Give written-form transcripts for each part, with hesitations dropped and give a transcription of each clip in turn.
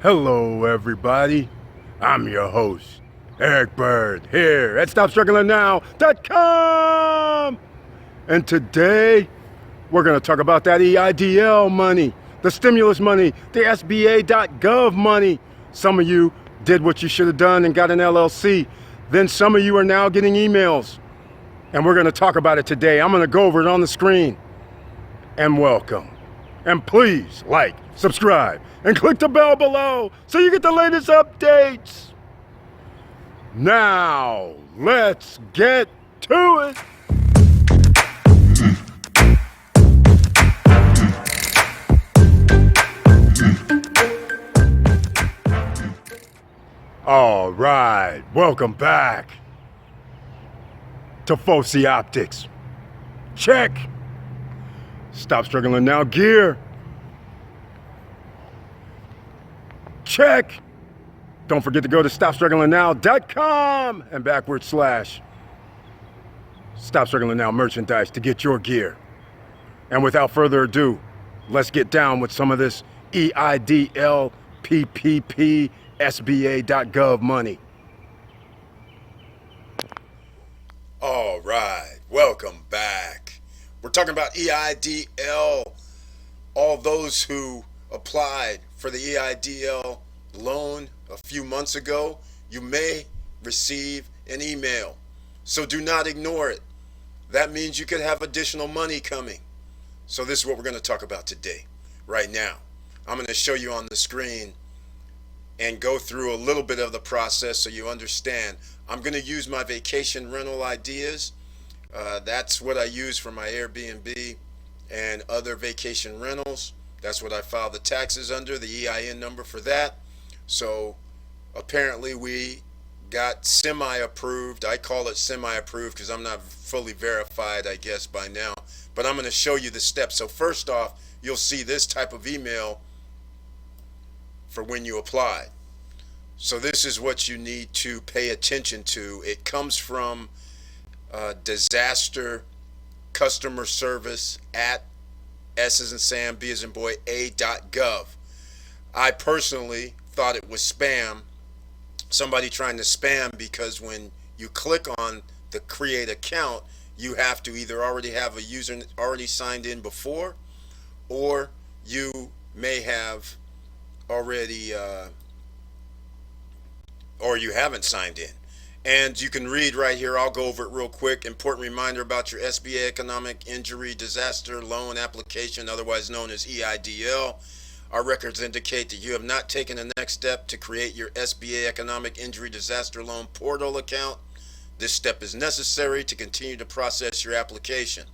Hello, everybody. I'm your host, Eric Bird, here at StopStrugglingNow.com. And today, we're going to talk about that EIDL money, the stimulus money, the SBA.gov money. Some of you did what you should have done and got an LLC. Then some of you are now getting emails. And we're going to talk about it today. I'm going to go over it on the screen. And welcome. And please like, subscribe, and click the bell below so you get the latest updates. Now, let's get to it. All right, welcome back to Foci Optics. Check. Stop Struggling Now gear. Check. Don't forget to go to StopStrugglingNow.com and /. Stop Struggling Now merchandise to get your gear. And without further ado, let's get down with some of this EIDL PPP SBA.gov money. All right, welcome back. We're talking about EIDL. All those who applied for the EIDL loan a few months ago, you may receive an email. So do not ignore it. That means you could have additional money coming. So this is what we're going to talk about today, right now. I'm going to show you on the screen and go through a little bit of the process so you understand. I'm going to use my vacation rental ideas. That's what I use for my Airbnb and other vacation rentals. That's what I filed the taxes under, the EIN number for that. So apparently we got semi-approved. I call it semi-approved because I'm not fully verified, I guess, by now. But I'm going to show you the steps. So first off, you'll see this type of email for when you apply. So this is what you need to pay attention to. It comes from disaster customer service at S as in Sam, B as in boy, A.gov. I personally thought it was spam, somebody trying to spam, because when you click on the create account, you have to either already have a user already signed in before, or you may have already or you haven't signed in. And you can read right here, I'll go over it real quick. Important reminder about your SBA Economic Injury Disaster Loan Application, otherwise known as EIDL. Our records indicate that you have not taken the next step to create your SBA Economic Injury Disaster Loan Portal account. This step is necessary to continue to process your application.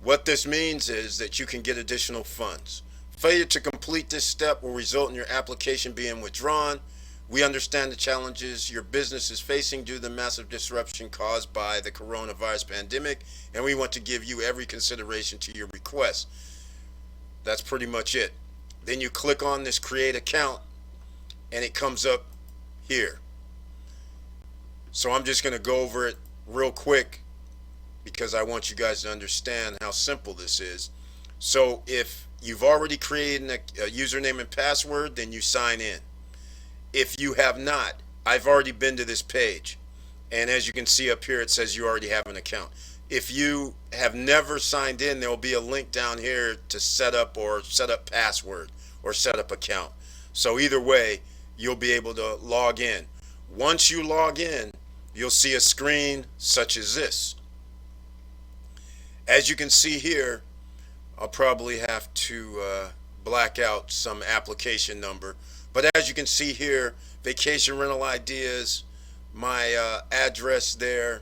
What this means is that you can get additional funds. Failure to complete this step will result in your application being withdrawn. We understand the challenges your business is facing due to the massive disruption caused by the coronavirus pandemic, and we want to give you every consideration to your request. That's pretty much it. Then you click on this create account and it comes up here. So I'm just going to go over it real quick because I want you guys to understand how simple this is. So if you've already created a username and password, then you sign in. If you have not, I've already been to this page, and as you can see up here, it says you already have an account. If you have never signed in, there will be a link down here to set up password or set up account. So either way, you'll be able to log in. Once you log in, you'll see a screen such as this. As you can see here, I'll probably have to black out some application number. But as you can see here, vacation rental ideas, my address there.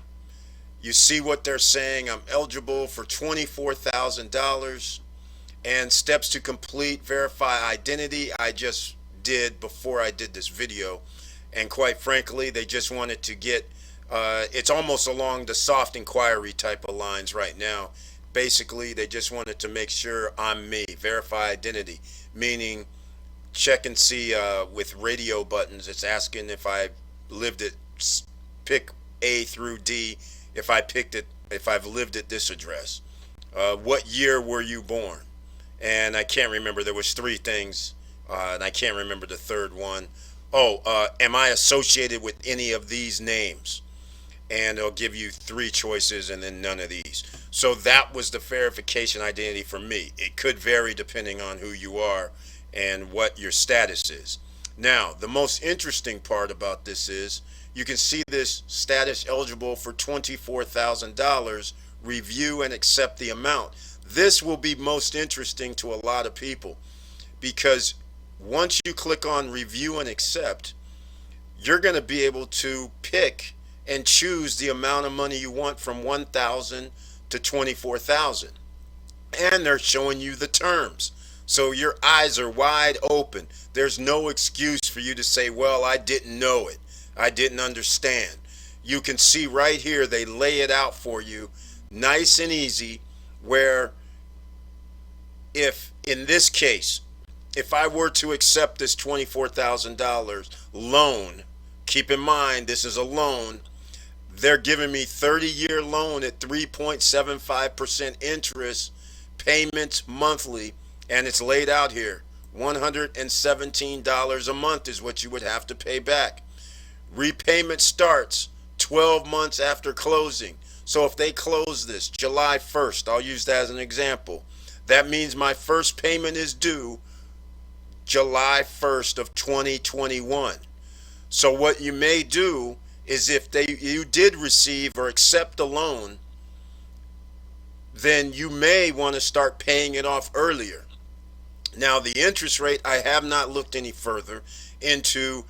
You see what they're saying. I'm eligible for $24,000. And steps to complete, verify identity, I just did before I did this video. And quite frankly, they just wanted to get, it's almost along the soft inquiry type of lines right now. Basically, they just wanted to make sure I'm me, verify identity, meaning check and see with radio buttons. It's asking if I lived at, pick A through D, if I've lived at this address. What year were you born? And I can't remember, there was 3 things and I can't remember the third one. Oh, am I associated with any of these names? And it'll give you three choices and then none of these. So that was the verification identity for me. It could vary depending on who you are and what your status is. Now, the most interesting part about this is you can see this status eligible for $24,000, review and accept the amount. This will be most interesting to a lot of people because once you click on review and accept, you're going to be able to pick and choose the amount of money you want from 1,000 to 24,000. And they're showing you the terms. So your eyes are wide open. There's no excuse for you to say, well, I didn't know it. I didn't understand. You can see right here, they lay it out for you nice and easy, where if in this case, if I were to accept this $24,000 loan, keep in mind this is a loan, they're giving me 30-year loan at 3.75% interest, payments monthly, and it's laid out here. $117 a month is what you would have to pay back. Repayment starts 12 months after closing. So if they close this July 1st, I'll use that as an example. That means my first payment is due July 1st of 2021. So what you may do is if you did receive or accept a loan, then you may want to start paying it off earlier. Now the interest rate, I have not looked any further into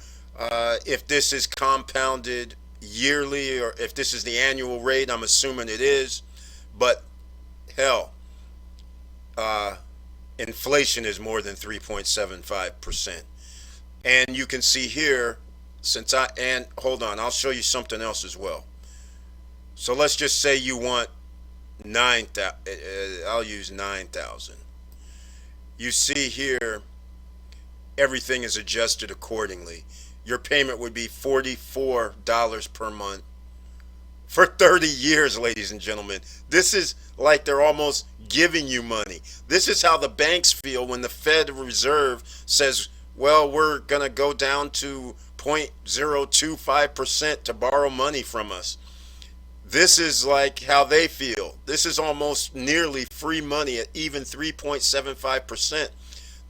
if this is compounded yearly or if this is the annual rate. I'm assuming it is, but hell, inflation is more than 3.75%. And you can see here, and hold on, I'll show you something else as well. So let's just say you want 9,000, I'll use 9,000. You see here, everything is adjusted accordingly. Your payment would be $44 per month for 30 years, ladies and gentlemen. This is like they're almost giving you money. This is how the banks feel when the Federal Reserve says, well, we're going to go down to 0.025% to borrow money from us. This is like how they feel. This is almost nearly free money at even 3.75%.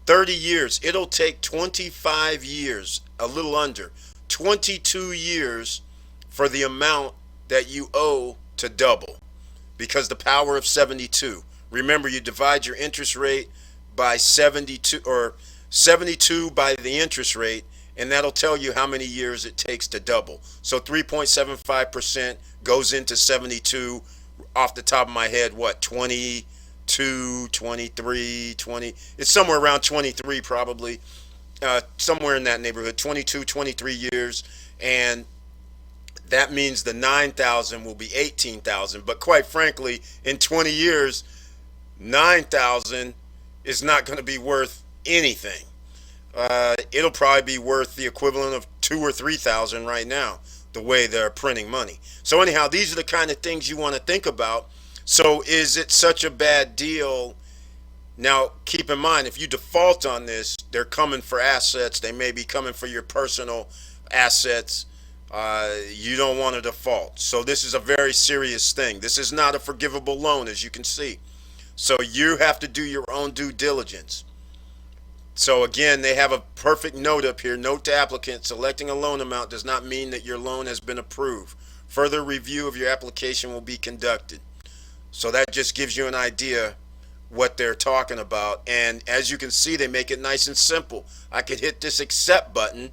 30 years. It'll take 25 years, a little under, 22 years for the amount that you owe to double, because the power of 72. Remember, you divide your interest rate by 72, or 72 by the interest rate, and that'll tell you how many years it takes to double. So 3.75% goes into 72, off the top of my head, what, 22, 23, 20, it's somewhere around 23 probably, somewhere in that neighborhood, 22, 23 years, and that means the 9,000 will be 18,000. But quite frankly, in 20 years, 9,000 is not going to be worth anything. It'll probably be worth the equivalent of 2 or 3,000 right now, the way they're printing money. So anyhow, these are the kind of things you want to think about. So is it such a bad deal? Now, keep in mind, if you default on this, they're coming for assets. They may be coming for your personal assets. You don't want to default. So this is a very serious thing. This is not a forgivable loan, as you can see. So you have to do your own due diligence. So again, they have a perfect note up here. Note to applicant, selecting a loan amount does not mean that your loan has been approved. Further review of your application will be conducted. So that just gives you an idea what they're talking about. And as you can see, they make it nice and simple. I could hit this accept button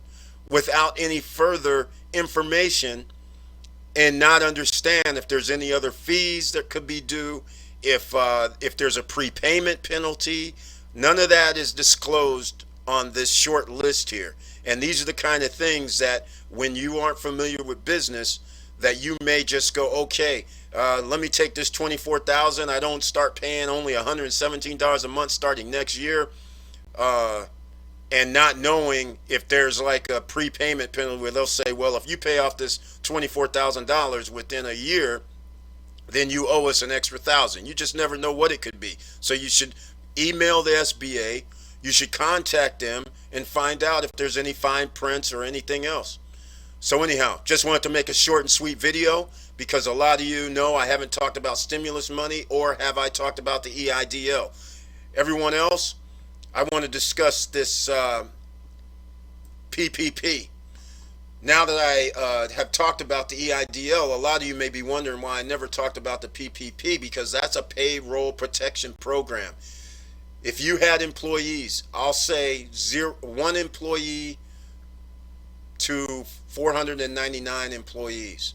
without any further information and not understand if there's any other fees that could be due, if there's a prepayment penalty. None of that is disclosed on this short list here. And these are the kind of things that when you aren't familiar with business, that you may just go, okay, let me take this 24,000. I don't start paying only $117 a month starting next year, and not knowing if there's like a prepayment penalty where they'll say, well, if you pay off this $24,000 within a year, then you owe us an extra $1,000. You just never know what it could be. So you should email the SBA. You should contact them and find out if there's any fine prints or anything else. So anyhow, just wanted to make a short and sweet video because a lot of you know I haven't talked about stimulus money, or have I talked about the EIDL. Everyone else, I want to discuss this PPP. Now that I have talked about the EIDL, a lot of you may be wondering why I never talked about the PPP, because that's a payroll protection program. If you had employees, I'll say one employee to 499 employees.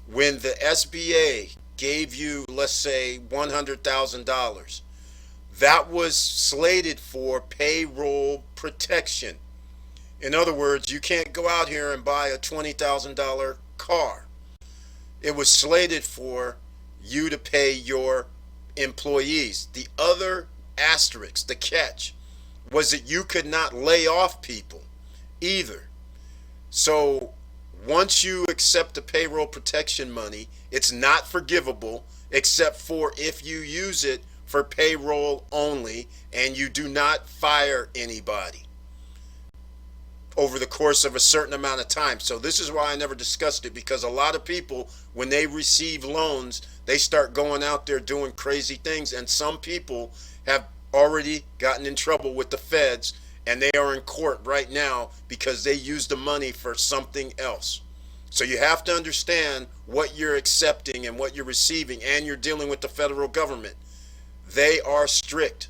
When the SBA gave you, let's say, $100,000, that was slated for payroll protection. In other words, you can't go out here and buy a $20,000 car. It was slated for you to pay your employees. The other asterisk, the catch, was that you could not lay off people either. So once you accept the payroll protection money, it's not forgivable except for if you use it for payroll only and you do not fire anybody over the course of a certain amount of time. So this is why I never discussed it, because a lot of people, when they receive loans, they start going out there doing crazy things, and some people have already gotten in trouble with the feds, and they are in court right now because they used the money for something else. So you have to understand what you're accepting and what you're receiving, and you're dealing with the federal government. They are strict.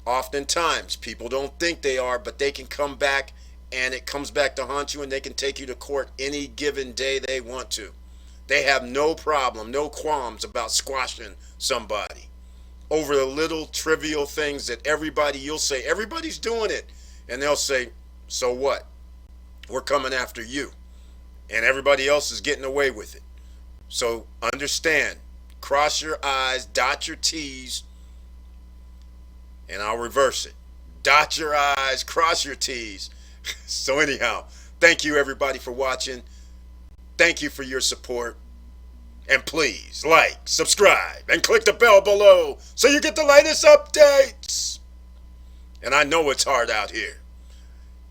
Oftentimes, people don't think they are, but they can come back, and it comes back to haunt you, and they can take you to court any given day they want to. They have no problem, no qualms about squashing somebody over the little trivial things that you'll say, everybody's doing it. And they'll say, so what? We're coming after you. And everybody else is getting away with it. So understand, cross your I's, dot your T's, and I'll reverse it. Dot your I's, cross your T's. So anyhow, thank you everybody for watching. Thank you for your support. And please like, subscribe, and click the bell below so you get the latest updates. And I know it's hard out here.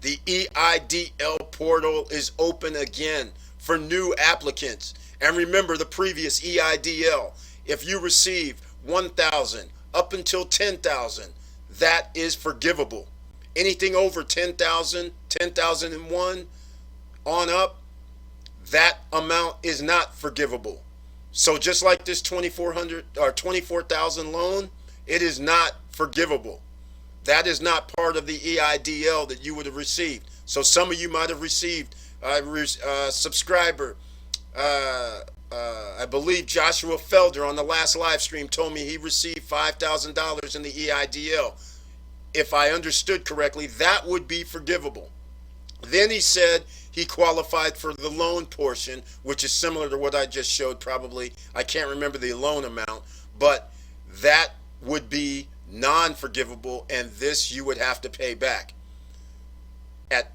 The EIDL portal is open again for new applicants. And remember the previous EIDL. If you receive 1,000 up until 10,000, that is forgivable. Anything over 10,000, 10,001 on up, that amount is not forgivable. So just like this 2,400 or 24,000 loan, it is not forgivable. That is not part of the EIDL that you would have received. So some of you might have received subscriber. I believe Joshua Felder on the last live stream told me he received $5,000 in the EIDL. If I understood correctly, that would be forgivable. Then he said he qualified for the loan portion, which is similar to what I just showed probably. I can't remember the loan amount, but that would be non-forgivable, and this you would have to pay back. At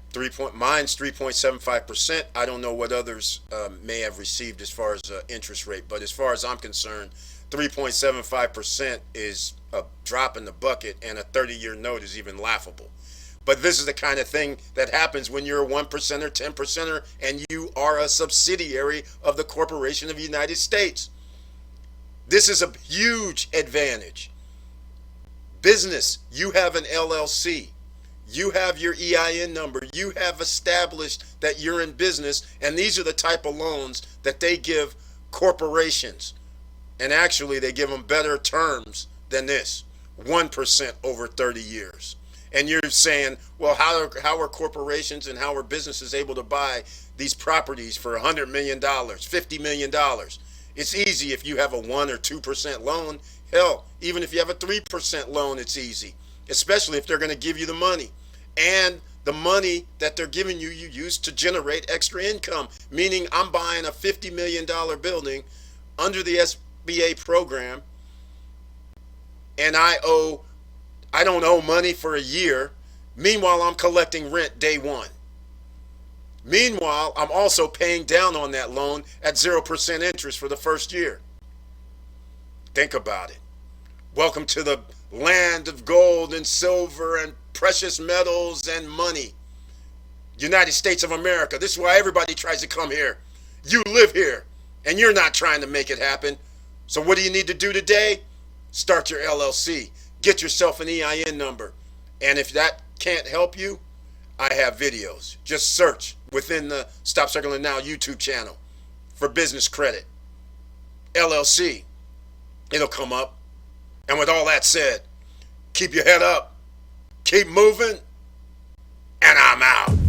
mine's 3.75%. I don't know what others may have received as far as interest rate, but as far as I'm concerned, 3.75% is a drop in the bucket, and a 30-year note is even laughable. But this is the kind of thing that happens when you're a 1%er, 10%er, and you are a subsidiary of the Corporation of the United States. This is a huge advantage. Business, you have an LLC. You have your EIN number. You have established that you're in business, and these are the type of loans that they give corporations. And actually, they give them better terms than this, 1% over 30 years. And you're saying, well, how are corporations and how are businesses able to buy these properties for $100 million, $50 million? It's easy if you have a 1 or 2% loan. Hell, even if you have a 3% loan, it's easy, especially if they're going to give you the money. And the money that they're giving you, you use to generate extra income, meaning I'm buying a $50 million building under the SBA program, and I don't owe money for a year. Meanwhile, I'm collecting rent day one. Meanwhile, I'm also paying down on that loan at 0% interest for the first year. Think about it. Welcome to the land of gold and silver and precious metals and money. United States of America. This is why everybody tries to come here. You live here, and you're not trying to make it happen. So what do you need to do today? Start your LLC. Get yourself an EIN number. And if that can't help you, I have videos. Just search within the Stop Circling Now YouTube channel for business credit, LLC. It'll come up. And with all that said, keep your head up, keep moving, and I'm out.